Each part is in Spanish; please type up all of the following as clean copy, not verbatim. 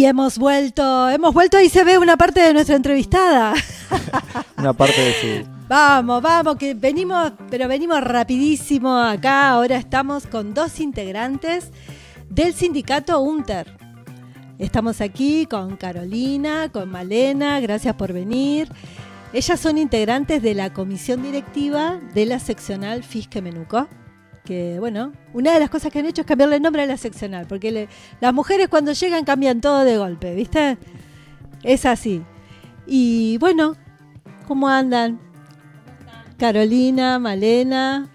Y hemos vuelto y se ve una parte de nuestra entrevistada. Una parte de su... Vamos, que venimos rapidísimo acá. Ahora estamos con 2 integrantes del sindicato UNTER. Estamos aquí con Carolina, con Malena, gracias por venir. Ellas son integrantes de la comisión directiva de la seccional Fisque-Menuco. Que bueno, una de las cosas que han hecho es cambiarle el nombre a la seccional, porque las mujeres cuando llegan cambian todo de golpe, ¿viste? Es así. Y bueno, ¿cómo andan? Carolina, Malena.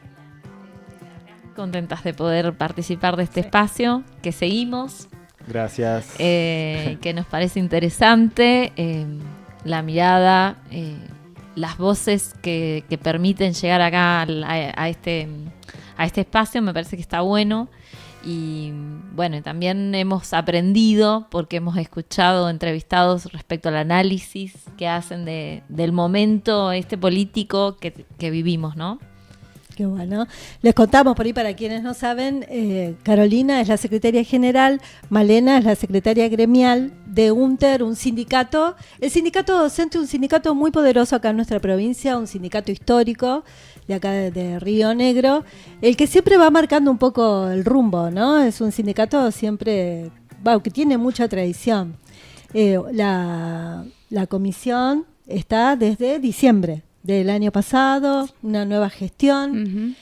Contentas de poder participar de este espacio, que seguimos. Gracias. Que nos parece interesante, la mirada, las voces que permiten llegar acá a este espacio, me parece que está bueno. Y bueno, también hemos aprendido porque hemos escuchado entrevistados respecto al análisis que hacen del momento político que vivimos, ¿no? Qué bueno. Les contamos por ahí para quienes no saben, Carolina es la secretaria general, Malena es la secretaria gremial de UNTER, un sindicato, el sindicato docente, un sindicato muy poderoso acá en nuestra provincia, un sindicato histórico de acá de Río Negro, el que siempre va marcando un poco el rumbo, ¿no? Es un sindicato siempre, que tiene mucha tradición. La comisión está desde diciembre del año pasado, una nueva gestión.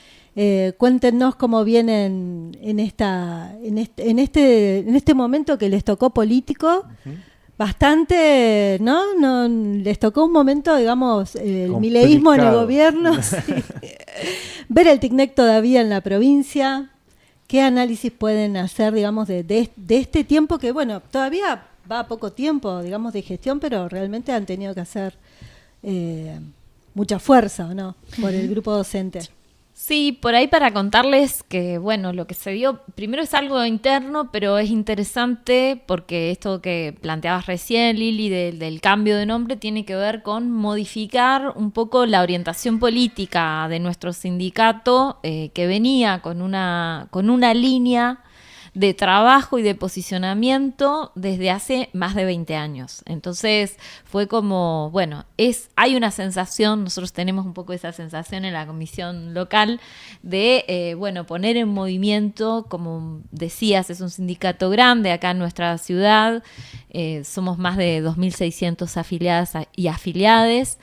Cuéntenos cómo vienen en este momento que les tocó político. Bastante, ¿no? Les tocó un momento, digamos, el mileísmo en el gobierno. Sí. Ver el TICNEC todavía en la provincia. ¿Qué análisis pueden hacer, digamos, de este tiempo que, bueno, todavía va a poco tiempo, digamos, de gestión, pero realmente han tenido que hacer mucha fuerza, ¿o no?, por el grupo docente. Sí, por ahí para contarles que, bueno, lo que se dio, primero es algo interno, pero es interesante porque esto que planteabas recién, Lili, del cambio de nombre, tiene que ver con modificar un poco la orientación política de nuestro sindicato, que venía con una línea de trabajo y de posicionamiento desde hace más de 20 años. Entonces fue como, bueno, hay una sensación, nosotros tenemos un poco esa sensación en la comisión local de, poner en movimiento, como decías, es un sindicato grande acá en nuestra ciudad, somos más de 2.600 afiliadas y afiliades,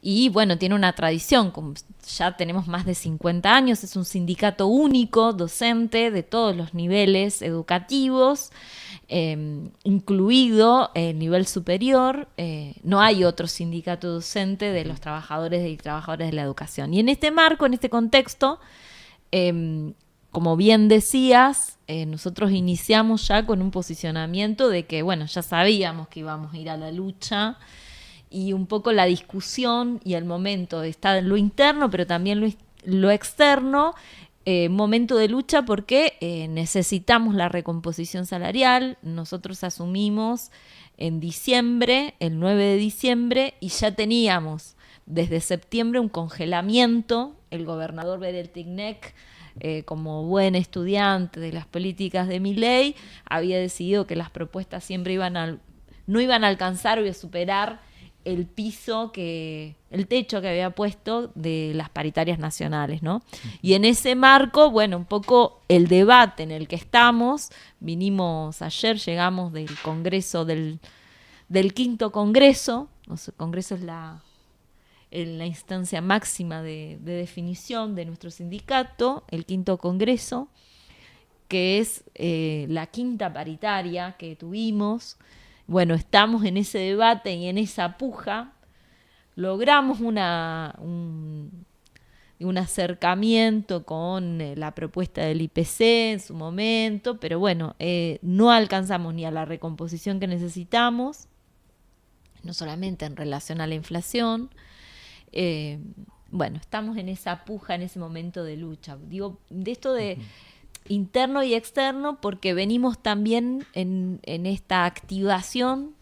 y bueno, tiene una tradición, como ya tenemos más de 50 años, es un sindicato único, docente, de todos los niveles educativos, incluido el nivel superior. No hay otro sindicato docente de los trabajadores y trabajadoras de la educación. Y en este marco, en este contexto, como bien decías, nosotros iniciamos ya con un posicionamiento de que, bueno, ya sabíamos que íbamos a ir a la lucha. Y un poco la discusión y el momento está en lo interno, pero también lo externo, momento de lucha porque necesitamos la recomposición salarial. Nosotros asumimos en diciembre, el 9 de diciembre, y ya teníamos desde septiembre un congelamiento. El gobernador Berel Tignek, como buen estudiante de las políticas de Milei, había decidido que las propuestas siempre no iban a alcanzar o a superar el techo que había puesto de las paritarias nacionales, ¿no? Y en ese marco, bueno, un poco el debate en el que estamos, llegamos del congreso, del quinto congreso, congreso es la instancia máxima de definición de nuestro sindicato, el quinto congreso, que es la quinta paritaria que tuvimos. Bueno, estamos en ese debate y en esa puja. Logramos un acercamiento con la propuesta del IPC en su momento, pero bueno, no alcanzamos ni a la recomposición que necesitamos, no solamente en relación a la inflación. Estamos en esa puja, en ese momento de lucha. Digo, de esto de interno y externo, porque venimos también en esta activación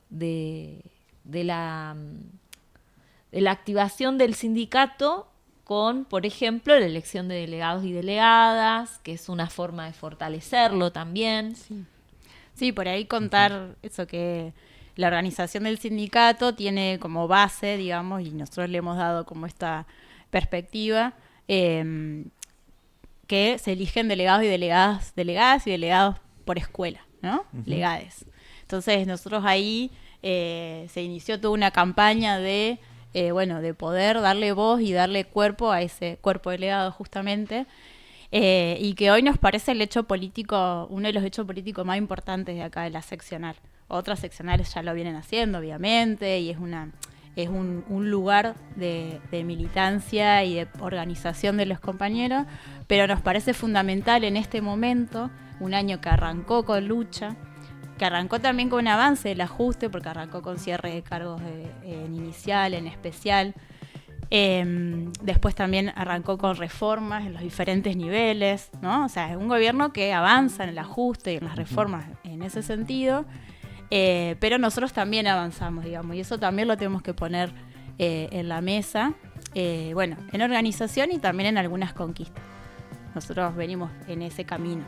de la activación del sindicato con, por ejemplo, la elección de delegados y delegadas, que es una forma de fortalecerlo también. Sí. Sí, por ahí contar eso, que la organización del sindicato tiene como base, digamos, y nosotros le hemos dado como esta perspectiva, que se eligen delegados y delegadas y delegados por escuela, ¿no? Legades. Entonces nosotros ahí se inició toda una campaña de poder darle voz y darle cuerpo a ese cuerpo delegado justamente, y que hoy nos parece el hecho político, uno de los hechos políticos más importantes de acá de la seccional. Otras seccionales ya lo vienen haciendo, obviamente, y es un lugar de militancia y de organización de los compañeros, pero nos parece fundamental en este momento, un año que arrancó con lucha, que arrancó también con un avance del ajuste, porque arrancó con cierre de cargos en inicial, en especial. Después también arrancó con reformas en los diferentes niveles, ¿no? O sea, es un gobierno que avanza en el ajuste y en las reformas en ese sentido, pero nosotros también avanzamos, digamos, y eso también lo tenemos que poner en la mesa, en organización y también en algunas conquistas. Nosotros venimos en ese camino.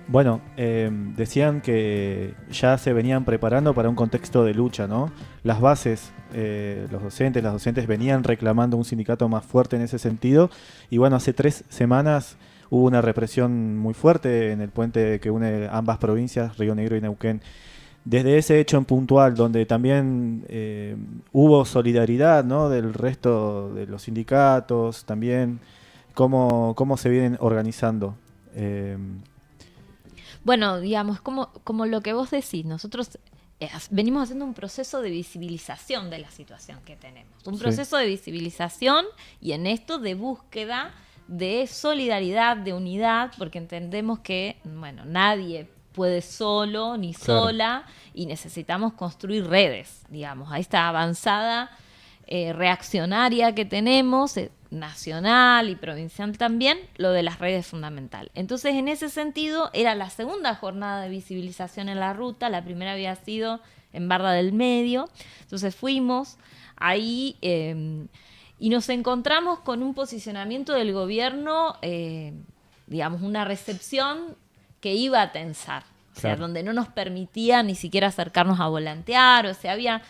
Bueno, decían que ya se venían preparando para un contexto de lucha, ¿no? Las bases, las docentes venían reclamando un sindicato más fuerte en ese sentido. Y bueno, hace 3 semanas hubo una represión muy fuerte en el puente que une ambas provincias, Río Negro y Neuquén. Desde ese hecho en puntual, donde también hubo solidaridad, ¿no?, del resto de los sindicatos, también, ¿cómo se vienen organizando? Bueno, digamos, como lo que vos decís, nosotros venimos haciendo un proceso de visibilización de la situación que tenemos. Un proceso de visibilización y en esto de búsqueda de solidaridad, de unidad, porque entendemos que, bueno, nadie puede solo ni sola y necesitamos construir redes, digamos, a esta avanzada reaccionaria que tenemos, nacional y provincial también, lo de las redes es fundamental. Entonces, en ese sentido, era la segunda jornada de visibilización en la ruta, la primera había sido en Barra del Medio, entonces fuimos ahí y nos encontramos con un posicionamiento del gobierno, digamos, una recepción que iba a tensar, o sea, donde no nos permitía ni siquiera acercarnos a volantear, o sea, había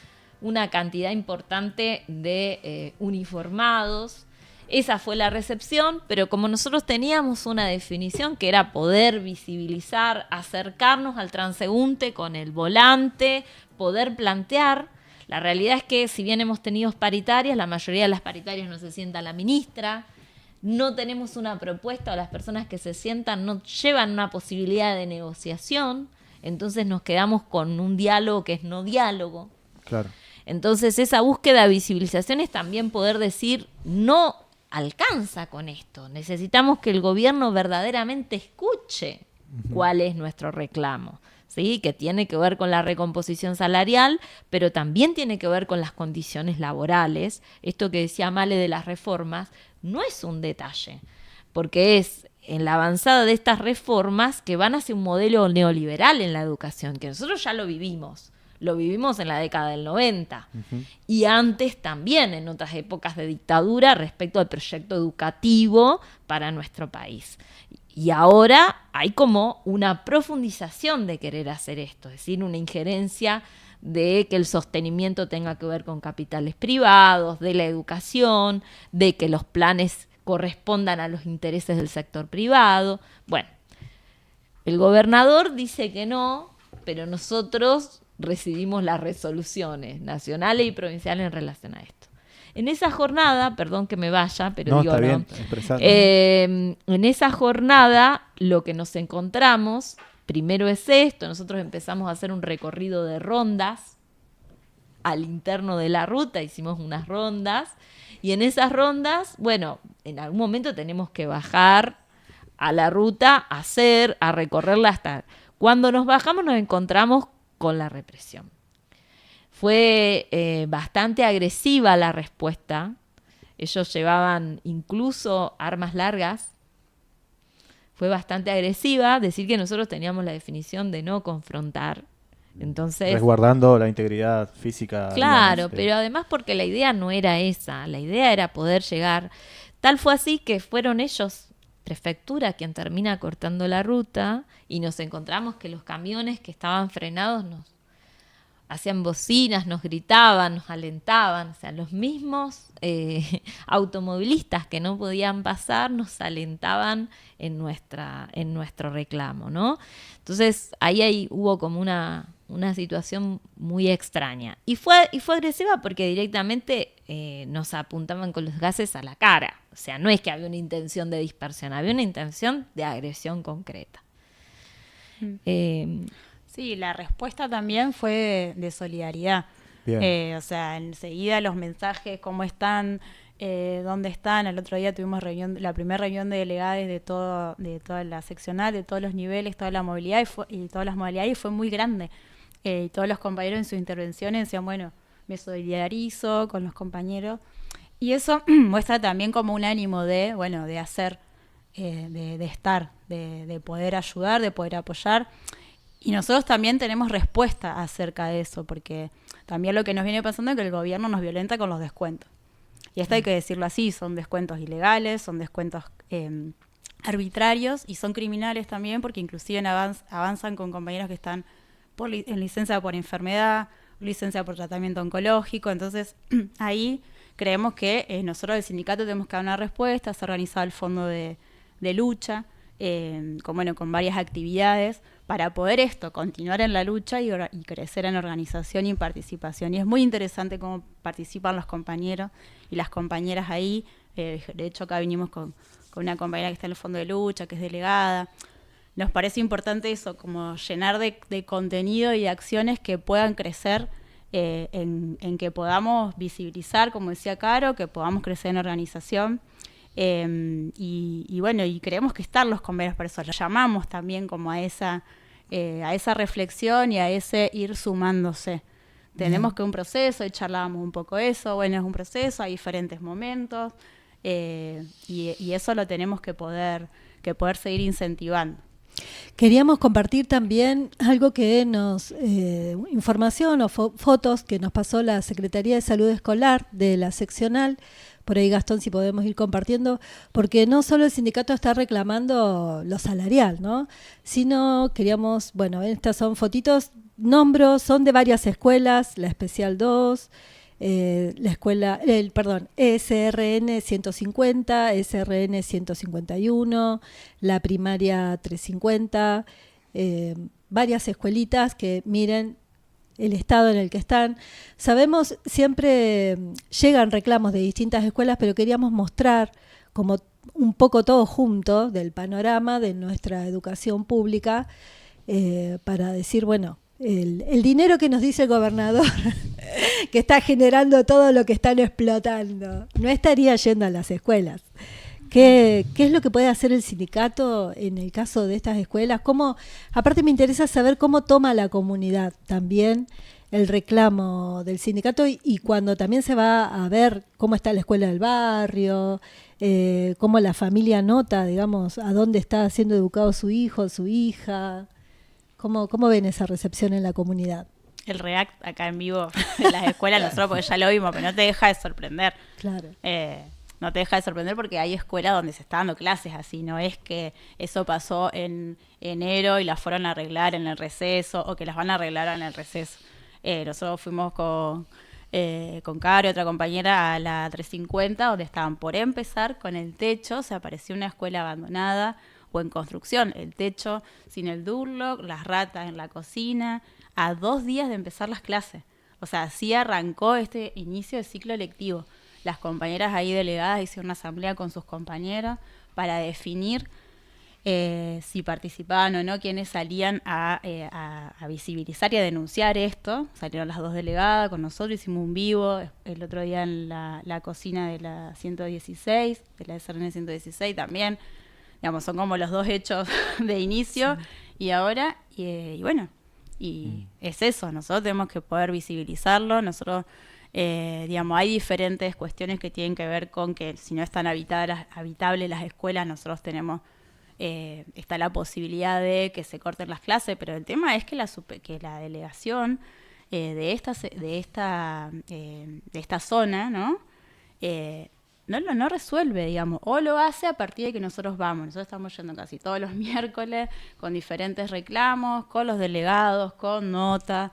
una cantidad importante de uniformados. Esa fue la recepción, pero como nosotros teníamos una definición que era poder visibilizar, acercarnos al transeúnte con el volante, poder plantear, la realidad es que si bien hemos tenido paritarias, la mayoría de las paritarias no se sienta la ministra, no tenemos una propuesta o las personas que se sientan no llevan una posibilidad de negociación, entonces nos quedamos con un diálogo que es no diálogo. Claro. Entonces esa búsqueda de visibilización es también poder decir no alcanza con esto. Necesitamos que el gobierno verdaderamente escuche cuál es nuestro reclamo, ¿sí? Que tiene que ver con la recomposición salarial, pero también tiene que ver con las condiciones laborales. Esto que decía Male de las reformas no es un detalle, porque es en la avanzada de estas reformas que van hacia un modelo neoliberal en la educación, que nosotros ya lo vivimos en la década del 90 y antes también en otras épocas de dictadura respecto al proyecto educativo para nuestro país. Y ahora hay como una profundización de querer hacer esto, es decir, una injerencia de que el sostenimiento tenga que ver con capitales privados, de la educación, de que los planes correspondan a los intereses del sector privado. Bueno, el gobernador dice que no, pero nosotros recibimos las resoluciones nacionales y provinciales en relación a esto. En esa jornada, perdón que me vaya, pero no, digo, está ¿no? Bien, en esa jornada lo que nos encontramos primero es esto, nosotros empezamos a hacer un recorrido de rondas al interno de la ruta, hicimos unas rondas y en esas rondas, bueno, en algún momento tenemos que bajar a la ruta, a recorrerla hasta... Cuando nos bajamos nos encontramos con la represión. Fue bastante agresiva la respuesta. Ellos llevaban incluso armas largas. Fue bastante agresiva decir que nosotros teníamos la definición de no confrontar. Entonces, resguardando la integridad física. Claro, digamos, pero además porque la idea no era esa. La idea era poder llegar. Tal fue así que fueron ellos prefectura quien termina cortando la ruta y nos encontramos que los camiones que estaban frenados nos hacían bocinas, nos gritaban, nos alentaban, o sea, los mismos automovilistas que no podían pasar nos alentaban en nuestro reclamo, ¿no? Entonces ahí hubo como una situación muy extraña. Y fue agresiva porque directamente nos apuntaban con los gases a la cara. O sea, no es que había una intención de dispersión, había una intención de agresión concreta. Sí, la respuesta también fue de solidaridad. O sea, enseguida los mensajes, cómo están, dónde están. El otro día tuvimos la primera reunión de delegados de toda la seccional, de todos los niveles, toda la movilidad y todas las modalidades, y fue muy grande. Y todos los compañeros en sus intervenciones decían, bueno, me solidarizo con los compañeros. Y eso muestra también como un ánimo de hacer, de estar, de poder ayudar, de poder apoyar. Y nosotros también tenemos respuesta acerca de eso, porque también lo que nos viene pasando es que el gobierno nos violenta con los descuentos. Y esto hay que decirlo así, son descuentos ilegales, son descuentos arbitrarios y son criminales también, porque inclusive avanzan con compañeros que están en licencia por enfermedad, licencia por tratamiento oncológico. Entonces ahí creemos que nosotros del sindicato tenemos que dar una respuesta. Se ha organizado el fondo de lucha, con varias actividades para poder continuar en la lucha y crecer en organización y en participación. Y es muy interesante cómo participan los compañeros y las compañeras ahí. De hecho, acá vinimos con una compañera que está en el fondo de lucha, que es delegada. Nos parece importante eso, como llenar de contenido y de acciones que puedan crecer, en que podamos visibilizar, como decía Caro, que podamos crecer en organización. Y creemos que están los convenios para eso. Lo llamamos también como a esa reflexión y a ese ir sumándose. Tenemos que un proceso, y charlábamos un poco eso, es un proceso, hay diferentes momentos, y eso lo tenemos que poder seguir incentivando. Queríamos compartir también algo que información o fotos que nos pasó la Secretaría de Salud Escolar de la seccional. Por ahí, Gastón, si podemos ir compartiendo, porque no solo el sindicato está reclamando lo salarial, ¿no? Sino queríamos, estas son fotitos, son de varias escuelas, la Especial 2, la escuela, ESRN 150, ESRN 151, la primaria 350, varias escuelitas que miren el estado en el que están. Sabemos, siempre llegan reclamos de distintas escuelas, pero queríamos mostrar como un poco todo junto del panorama de nuestra educación pública, para decir, el dinero que nos dice el gobernador que está generando todo lo que están explotando no estaría yendo a las escuelas. ¿Qué es lo que puede hacer el sindicato en el caso de estas escuelas? Aparte me interesa saber cómo toma la comunidad también el reclamo del sindicato y cuando también se va a ver cómo está la escuela del barrio, cómo la familia nota, digamos, a dónde está siendo educado su hijo, su hija. ¿Cómo ven esa recepción en la comunidad? El React acá en vivo en las escuelas, nosotros porque ya lo vimos, pero no te deja de sorprender. Claro. No te deja de sorprender porque hay escuelas donde se está dando clases así, no es que eso pasó en enero y las fueron a arreglar en el receso o que las van a arreglar en el receso. Nosotros fuimos con Caro y otra compañera a la 350, donde estaban por empezar con el techo, se apareció una escuela abandonada o en construcción, el techo sin el durlock, las ratas en la cocina, a 2 días de empezar las clases. O sea, así arrancó este inicio de ciclo lectivo. Las compañeras ahí delegadas hicieron una asamblea con sus compañeros para definir si participaban o no, quienes salían a visibilizar y a denunciar esto. Salieron las 2 delegadas con nosotros, hicimos un vivo el otro día en la cocina de la 116, de la SRN 116 también. Digamos, son como los 2 hechos de inicio, sí. Y ahora, es eso, nosotros tenemos que poder visibilizarlo. Nosotros, hay diferentes cuestiones que tienen que ver con que si no están habitables las escuelas, nosotros tenemos, está la posibilidad de que se corten las clases, pero el tema es que la delegación de esta zona, ¿no? no resuelve, digamos, o lo hace a partir de que nosotros vamos. Nosotros estamos yendo casi todos los miércoles con diferentes reclamos, con los delegados, con nota.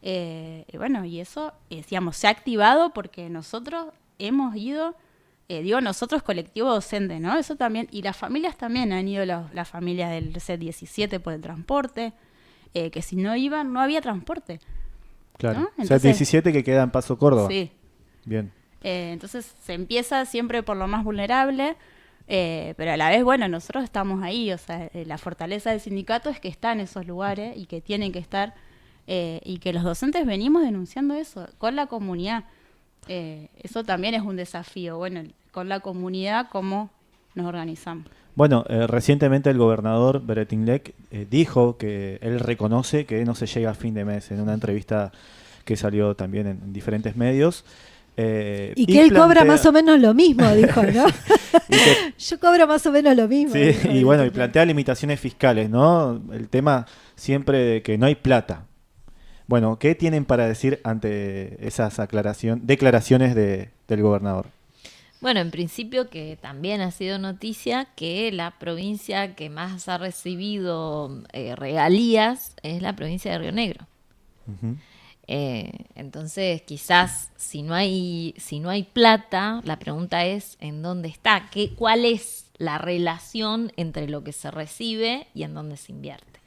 Y bueno, y eso, digamos, se ha activado porque nosotros hemos ido, nosotros colectivo docente, ¿no? Eso también, y las familias también han ido, las familias del C17 por el transporte, que si no iban, no había transporte. Claro. ¿No? O sea, Entonces, 17 que queda en Paso Córdoba. Sí. Bien. Entonces se empieza siempre por lo más vulnerable, pero a la vez, bueno, nosotros estamos ahí, o sea, la fortaleza del sindicato es que está en esos lugares y que tienen que estar, y que los docentes venimos denunciando eso con la comunidad. Eso también es un desafío, bueno, con la comunidad, cómo nos organizamos. Bueno, recientemente el gobernador Beretinlek dijo que él reconoce que no se llega a fin de mes en una entrevista que salió también en diferentes medios. Y que él cobra más o menos lo mismo, dijo, ¿no? Yo cobro más o menos lo mismo. Sí, dijo, y bueno, y plantea limitaciones fiscales, ¿no? El tema siempre de que no hay plata. Bueno, ¿qué tienen para decir ante esas declaraciones del gobernador? Bueno, en principio que también ha sido noticia que la provincia que más ha recibido regalías es la provincia de Río Negro. Uh-huh. Entonces, quizás si no hay plata, la pregunta es ¿en dónde está? ¿Cuál es la relación entre lo que se recibe y en dónde se invierte?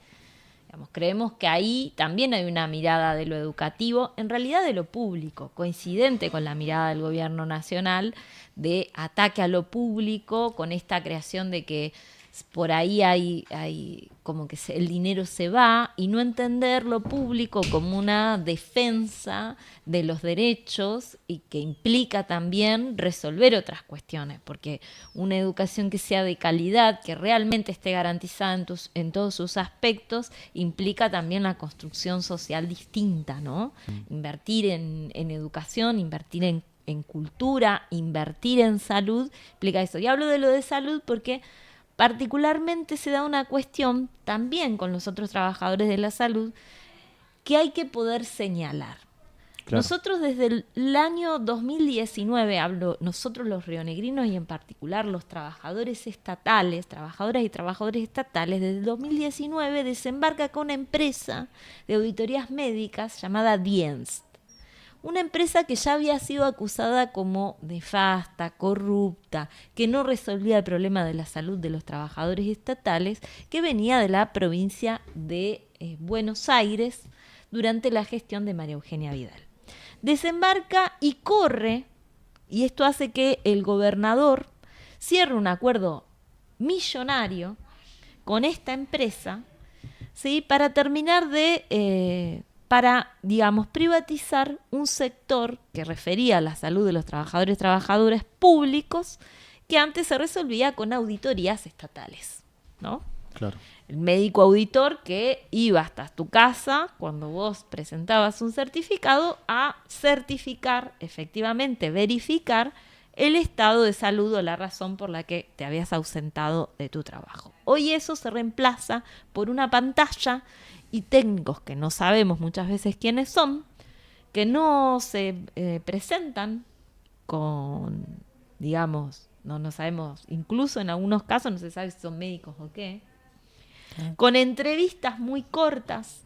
Digamos, creemos que ahí también hay una mirada de lo educativo, en realidad de lo público, coincidente con la mirada del gobierno nacional de ataque a lo público, con esta creación de que por ahí hay como que el dinero se va, y no entender lo público como una defensa de los derechos y que implica también resolver otras cuestiones, porque una educación que sea de calidad, que realmente esté garantizada en todos sus aspectos, implica también la construcción social distinta, ¿no? Invertir en educación, invertir en cultura, invertir en salud, implica eso. Y hablo de lo de salud porque particularmente se da una cuestión también con los otros trabajadores de la salud que hay que poder señalar. Claro. Nosotros desde el año 2019, hablo nosotros los rionegrinos y en particular los trabajadores estatales, trabajadoras y trabajadores estatales, desde el 2019 desembarca con una empresa de auditorías médicas llamada Dienst. Una empresa que ya había sido acusada como nefasta, corrupta, que no resolvía el problema de la salud de los trabajadores estatales, que venía de la provincia de Buenos Aires durante la gestión de María Eugenia Vidal. Desembarca y corre, y esto hace que el gobernador cierre un acuerdo millonario con esta empresa, ¿sí? Para terminar para, digamos, privatizar un sector que refería a la salud de los trabajadores y trabajadoras públicos que antes se resolvía con auditorías estatales, ¿no? Claro. El médico auditor que iba hasta tu casa cuando vos presentabas un certificado a certificar, efectivamente verificar el estado de salud o la razón por la que te habías ausentado de tu trabajo. Hoy eso se reemplaza por una pantalla y técnicos que no sabemos muchas veces quiénes son, que no se presentan con, digamos, no sabemos, incluso en algunos casos no se sabe si son médicos o qué, con entrevistas muy cortas,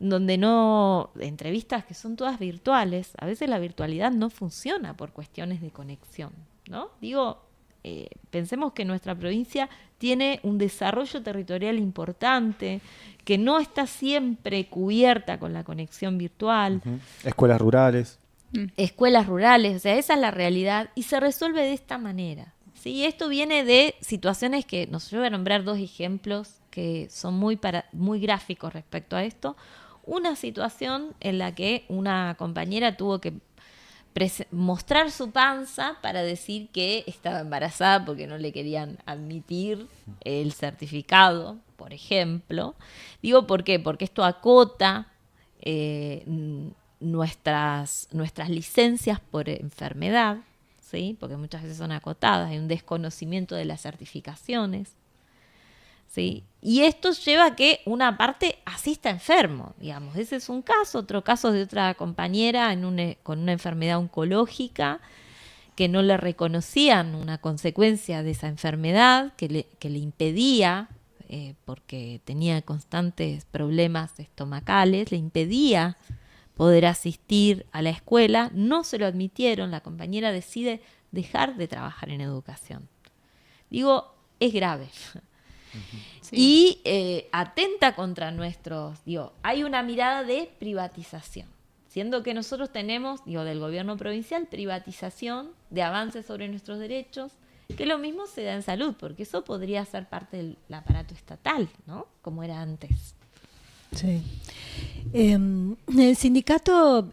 entrevistas que son todas virtuales. A veces la virtualidad no funciona por cuestiones de conexión, ¿no? Pensemos que nuestra provincia tiene un desarrollo territorial importante, que no está siempre cubierta con la conexión virtual. Uh-huh. Escuelas rurales. Escuelas rurales, o sea, esa es la realidad y se resuelve de esta manera. ¿Sí? Esto viene de situaciones que, yo voy a nombrar dos ejemplos que son muy gráficos respecto a esto. Una situación en la que una compañera tuvo que mostrar su panza para decir que estaba embarazada porque no le querían admitir el certificado, por ejemplo. Digo, ¿por qué? Porque esto acota nuestras licencias por enfermedad, ¿sí? Porque muchas veces son acotadas, hay un desconocimiento de las certificaciones, ¿sí? Y esto lleva a que una parte asista enfermo, digamos. Ese es un caso. Otro caso de otra compañera con una enfermedad oncológica que no le reconocían una consecuencia de esa enfermedad que le impedía, porque tenía constantes problemas estomacales, le impedía poder asistir a la escuela, no se lo admitieron, la compañera decide dejar de trabajar en educación. Digo, es grave. Sí. Y atenta contra nuestros, hay una mirada de privatización, siendo que nosotros tenemos, del gobierno provincial, privatización de avances sobre nuestros derechos, que lo mismo se da en salud, porque eso podría ser parte del aparato estatal, ¿no? Como era antes. Sí. El sindicato,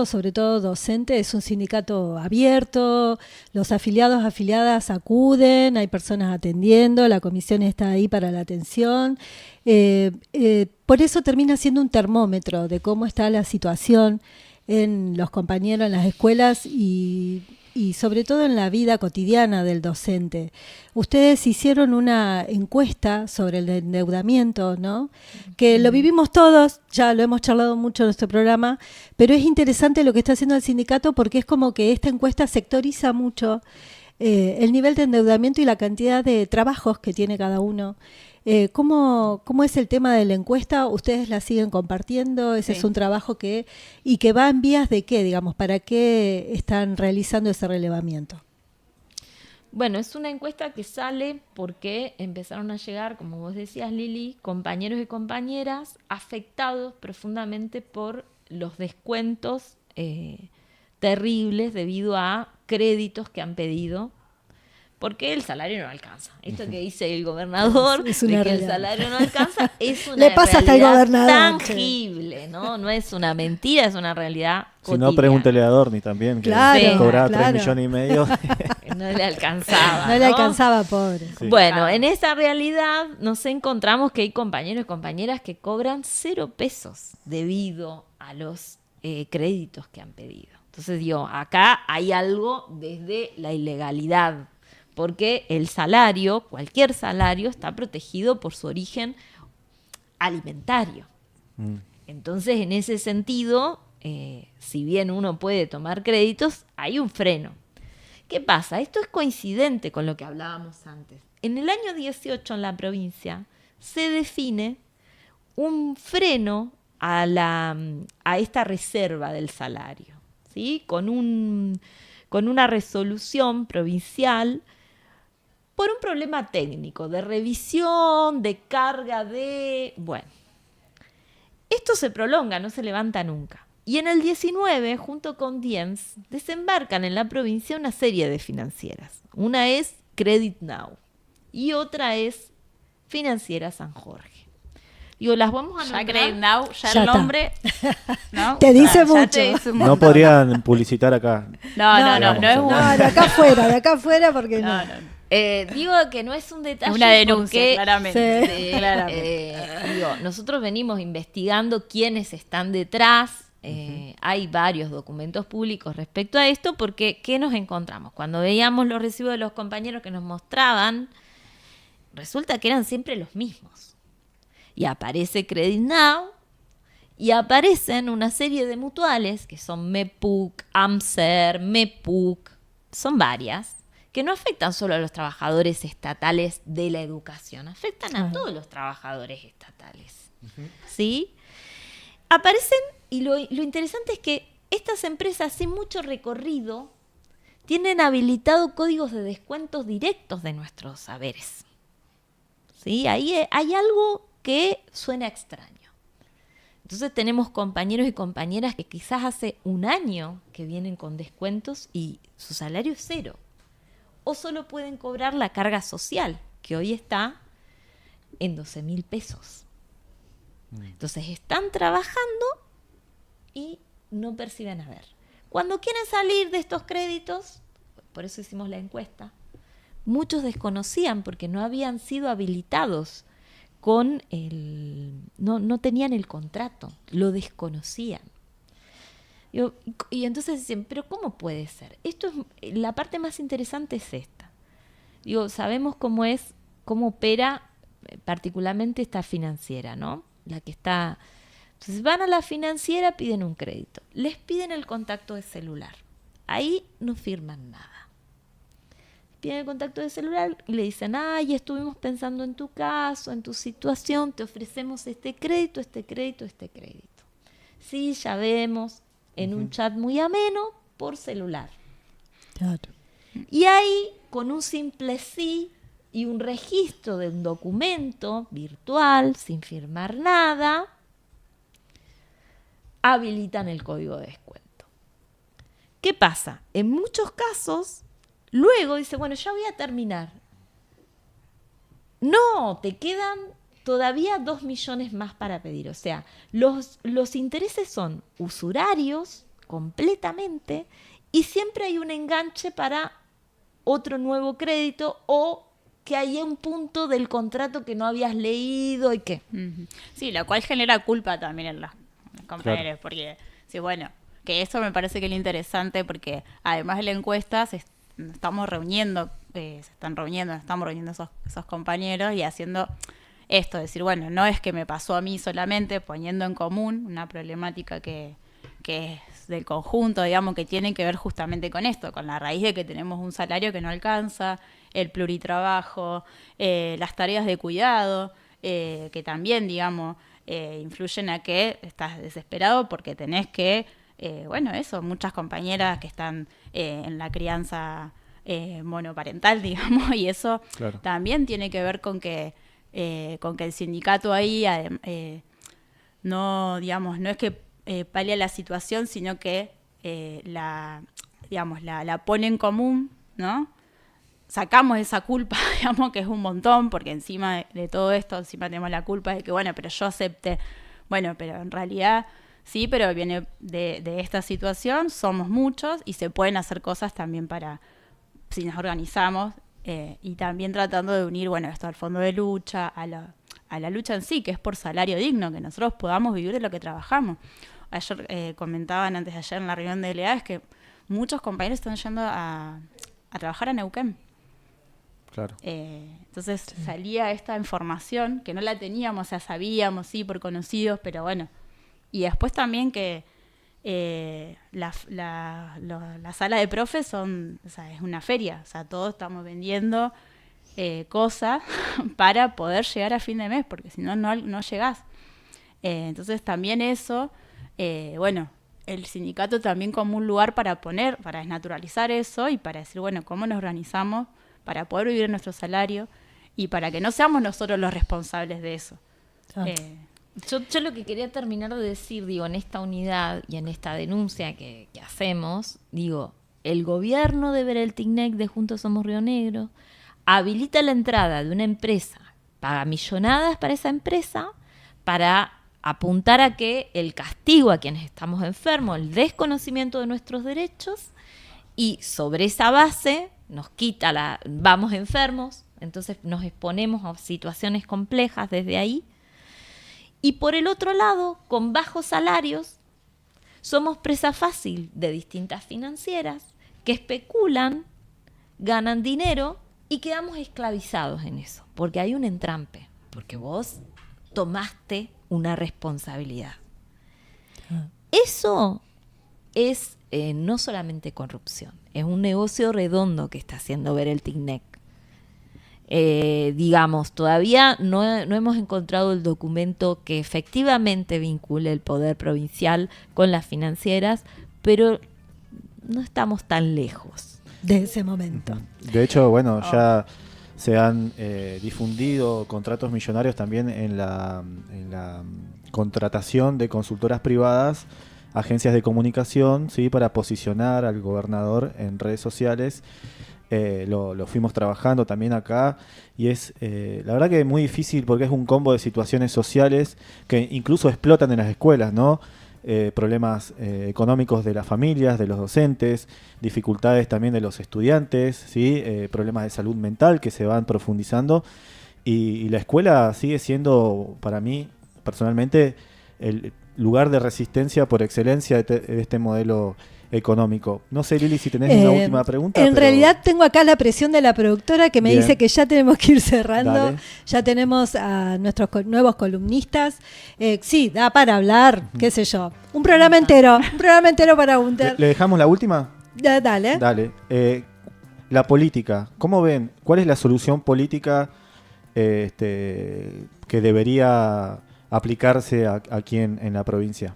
sobre todo docente, es un sindicato abierto, los afiliadas acuden, hay personas atendiendo, la comisión está ahí para la atención. Por eso termina siendo un termómetro de cómo está la situación en los compañeros, en las escuelas y sobre todo en la vida cotidiana del docente. Ustedes hicieron una encuesta sobre el endeudamiento, ¿no? Que lo vivimos todos, ya lo hemos charlado mucho en nuestro programa, pero es interesante lo que está haciendo el sindicato porque es como que esta encuesta sectoriza mucho el nivel de endeudamiento y la cantidad de trabajos que tiene cada uno. ¿Cómo es el tema de la encuesta? ¿Ustedes la siguen compartiendo? Ese es un trabajo que va en vías de qué, digamos, ¿para qué están realizando ese relevamiento? Bueno, es una encuesta que sale porque empezaron a llegar, como vos decías, Lili, compañeros y compañeras afectados profundamente por los descuentos terribles debido a créditos que han pedido. Porque el salario no alcanza. Esto que dice el gobernador, de que el salario no alcanza, es una Le pasa hasta realidad al gobernador, tangible, ¿no? No es una mentira, es una realidad cotidiana. Si no, pregúntele a Dorni también, que cobraba 3,5 millones. No le alcanzaba. No le alcanzaba, pobre. Sí. Bueno, en esa realidad nos encontramos que hay compañeros y compañeras que cobran 0 pesos debido a los créditos que han pedido. Entonces, acá hay algo desde la ilegalidad. Porque el salario, cualquier salario, está protegido por su origen alimentario. Entonces, en ese sentido, si bien uno puede tomar créditos, hay un freno. ¿Qué pasa? Esto es coincidente con lo que hablábamos antes. En el año 18, en la provincia, se define un freno a esta reserva del salario, ¿sí? Con una resolución provincial por un problema técnico, de revisión, de carga Bueno, esto se prolonga, no se levanta nunca. Y en el 19, junto con Diens, desembarcan en la provincia una serie de financieras. Una es Credit Now y otra es Financiera San Jorge. Las vamos a nombrar. Ya Credit Now, ya el nombre, ¿no? Te dice mucho. Te dice un No montón. podrían publicitar acá. No es un... No, de acá afuera, porque no. Digo que no es un detalle. Es una denuncia, porque, claramente. Sí. Claramente. Nosotros venimos investigando quiénes están detrás. Hay varios documentos públicos respecto a esto, porque ¿qué nos encontramos? Cuando veíamos los recibos de los compañeros que nos mostraban, resulta que eran siempre los mismos. Y aparece Credit Now y aparecen una serie de mutuales que son MEPUC, AMSER, MEPUC, son varias, que no afectan solo a los trabajadores estatales de la educación, afectan a todos los trabajadores estatales. ¿Sí? Aparecen, y lo interesante es que estas empresas, sin mucho recorrido, tienen habilitado códigos de descuentos directos de nuestros saberes. ¿Sí? Ahí hay algo que suena extraño. Entonces tenemos compañeros y compañeras que quizás hace un año que vienen con descuentos y su salario es 0. O solo pueden cobrar la carga social, que hoy está en 12.000 pesos. Entonces están trabajando y no perciben haber. Cuando quieren salir de estos créditos, por eso hicimos la encuesta, muchos desconocían porque no habían sido habilitados con no tenían el contrato, lo desconocían. Y entonces dicen, pero ¿cómo puede ser? La parte más interesante es esta. Sabemos cómo opera particularmente esta financiera, ¿no? La que está. Entonces van a la financiera, piden un crédito, les piden el contacto de celular. Ahí no firman nada. Piden el contacto de celular y le dicen, ay, estuvimos pensando en tu caso, en tu situación, te ofrecemos este crédito, este crédito, este crédito. Sí, ya vemos, en un chat muy ameno, por celular. Claro. Y ahí, con un simple sí y un registro de un documento virtual, sin firmar nada, habilitan el código de descuento. ¿Qué pasa? En muchos casos, luego dice, bueno, ya voy a terminar. No, te quedan todavía 2 millones más para pedir. O sea, los intereses son usurarios completamente y siempre hay un enganche para otro nuevo crédito o que haya un punto del contrato que no habías leído y que... Sí, lo cual genera culpa también en los compañeros, porque, sí, bueno, que eso me parece que es lo interesante, porque además de la encuesta estamos reuniendo esos compañeros y haciendo esto, decir, bueno, no es que me pasó a mí solamente, poniendo en común una problemática que es del conjunto, digamos, que tiene que ver justamente con esto, con la raíz de que tenemos un salario que no alcanza, el pluritrabajo, las tareas de cuidado, que también, digamos, influyen a que estás desesperado porque tenés que, muchas compañeras que están en la crianza monoparental, digamos, y eso Claro. también tiene que ver con que el sindicato ahí no es que palia la situación, sino que la pone en común, ¿no? Sacamos esa culpa, digamos, que es un montón, porque encima de todo esto, encima tenemos la culpa de que, bueno, pero yo acepté. Bueno, pero en realidad sí, pero viene de esta situación, somos muchos y se pueden hacer cosas también si nos organizamos, y también tratando de unir, bueno, esto al fondo de lucha, a la lucha en sí, que es por salario digno, que nosotros podamos vivir de lo que trabajamos. Ayer comentaban, antes de ayer en la reunión de delegados, que muchos compañeros están yendo a trabajar a Neuquén. Claro. Entonces salía esta información que no la teníamos, o sea, sabíamos, sí, por conocidos, pero bueno. Y después también que la sala de profes es una feria, o sea, todos estamos vendiendo cosas para poder llegar a fin de mes, porque si no llegás. Entonces también eso, el sindicato también como un lugar para desnaturalizar eso y para decir, bueno, ¿cómo nos organizamos para poder vivir nuestro salario y para que no seamos nosotros los responsables de eso? Ah. Yo lo que quería terminar de decir, digo, en esta unidad y en esta denuncia que hacemos, digo, el gobierno de Ver el TICNEC de Juntos Somos Río Negro habilita la entrada de una empresa, paga millonadas para esa empresa, para apuntar a que el castigo a quienes estamos enfermos, el desconocimiento de nuestros derechos, y sobre esa base nos quita vamos enfermos, entonces nos exponemos a situaciones complejas desde ahí. Y por el otro lado, con bajos salarios, somos presa fácil de distintas financieras que especulan, ganan dinero y quedamos esclavizados en eso, porque hay un entrampe, porque vos tomaste una responsabilidad. Eso es no solamente corrupción, es un negocio redondo que está haciendo Ver el TICNEC. Digamos, todavía no hemos encontrado el documento que efectivamente vincule el poder provincial con las financieras, pero no estamos tan lejos de ese momento. De hecho, bueno, ya se han difundido contratos millonarios también en la contratación de consultoras privadas, agencias de comunicación, ¿sí? Para posicionar al gobernador en redes sociales. Lo fuimos trabajando también acá y es la verdad que es muy difícil porque es un combo de situaciones sociales que incluso explotan en las escuelas, ¿no? Problemas económicos de las familias, de los docentes, dificultades también de los estudiantes, ¿sí? Problemas de salud mental que se van profundizando y la escuela sigue siendo para mí personalmente el lugar de resistencia por excelencia de este modelo económico. No sé, Lili, si tenés una última pregunta. En realidad tengo acá la presión de la productora que me Bien. dice que ya tenemos que ir cerrando. Dale. Ya tenemos a nuestros nuevos columnistas. Sí, da para hablar, qué sé yo. Un programa entero para Gunter. ¿Le dejamos la última? Dale. Dale. La política, ¿cómo ven? ¿Cuál es la solución política que debería aplicarse aquí en la provincia?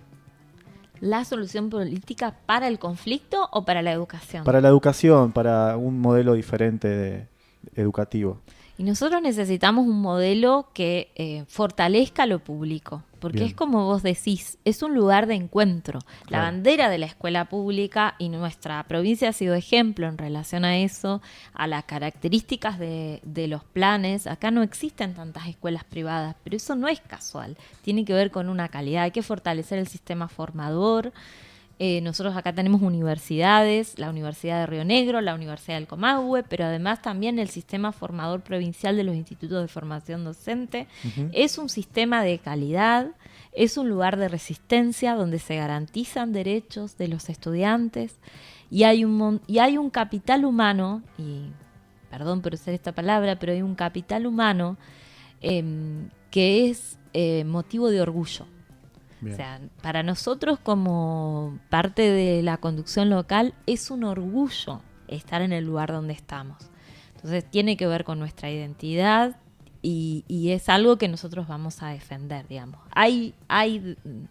¿La solución política para el conflicto o para la educación? Para la educación, para un modelo diferente educativo. Y nosotros necesitamos un modelo que fortalezca lo público, porque Bien. es como vos decís, es un lugar de encuentro. La Claro. bandera de la escuela pública, y nuestra provincia ha sido ejemplo en relación a eso, a las características de los planes. Acá no existen tantas escuelas privadas, pero eso no es casual, tiene que ver con una calidad, hay que fortalecer el sistema formador. Nosotros acá tenemos universidades, la Universidad de Río Negro, la Universidad del Comahue, pero además también el sistema formador provincial de los institutos de formación docente. Ujú. Es un sistema de calidad, es un lugar de resistencia donde se garantizan derechos de los estudiantes y hay un capital humano, y perdón por usar esta palabra, pero hay un capital humano que es motivo de orgullo. Bien. O sea, para nosotros como parte de la conducción local es un orgullo estar en el lugar donde estamos. Entonces tiene que ver con nuestra identidad y es algo que nosotros vamos a defender, digamos. Hay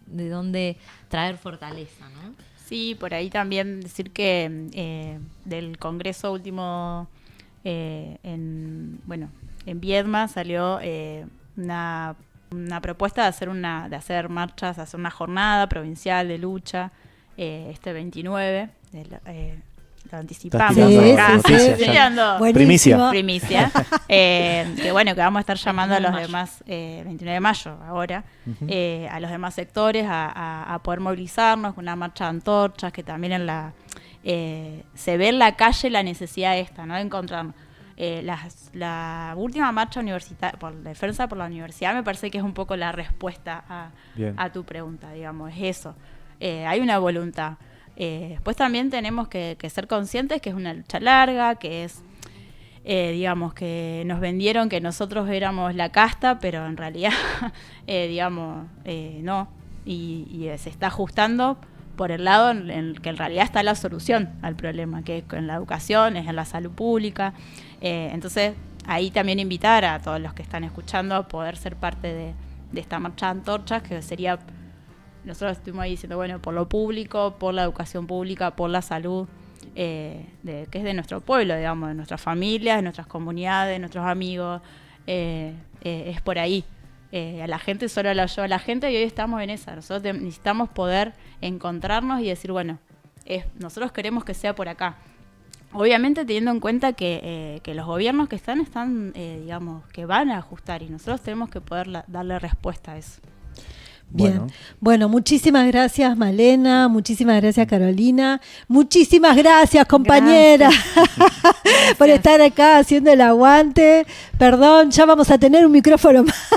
de dónde traer fortaleza, ¿no? Sí, por ahí también decir que del Congreso último en Viedma salió una propuesta de hacer marchas, hacer una jornada provincial de lucha este 29, lo anticipamos Sí, acá. sí, sí. Estoy dando Buenísimo. primicia, que bueno, que vamos a estar llamando a los demás, 29 de mayo ahora, Ujú. a los demás sectores a poder movilizarnos con una marcha de antorchas, que también se ve en la calle la necesidad esta, ¿no? De encontrarnos. La última marcha universitaria por la defensa por la universidad me parece que es un poco la respuesta Bien. a tu pregunta, digamos, es eso. Hay una voluntad. Después también tenemos que ser conscientes que es una lucha larga, que es, digamos, que nos vendieron que nosotros éramos la casta, pero en realidad, digamos, no. Y se está ajustando por el lado en el que en realidad está la solución al problema, que es en la educación, es en la salud pública. Entonces, ahí también invitar a todos los que están escuchando a poder ser parte de esta marcha de antorchas, que sería, nosotros estuvimos ahí diciendo, bueno, por lo público, por la educación pública, por la salud, que es de nuestro pueblo, digamos, de nuestras familias, de nuestras comunidades, de nuestros amigos, es por ahí. A la gente solo la lleva a la gente y hoy estamos en esa. Nosotros necesitamos poder encontrarnos y decir, bueno, nosotros queremos que sea por acá. Obviamente teniendo en cuenta que los gobiernos que están digamos, que van a ajustar y nosotros tenemos que poder darle respuesta a eso. Bien, bueno, muchísimas gracias Malena, muchísimas gracias Carolina, muchísimas gracias compañeras por estar acá haciendo el aguante. Perdón, ya vamos a tener un micrófono más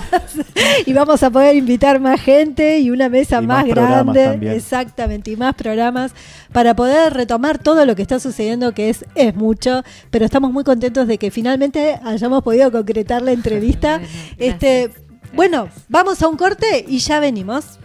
y vamos a poder invitar más gente y una mesa Y más más programas grande, también. exactamente, y más programas para poder retomar todo lo que está sucediendo, que es mucho, pero estamos muy contentos de que finalmente hayamos podido concretar la entrevista. Bueno, gracias. Bueno, vamos a un corte y ya venimos.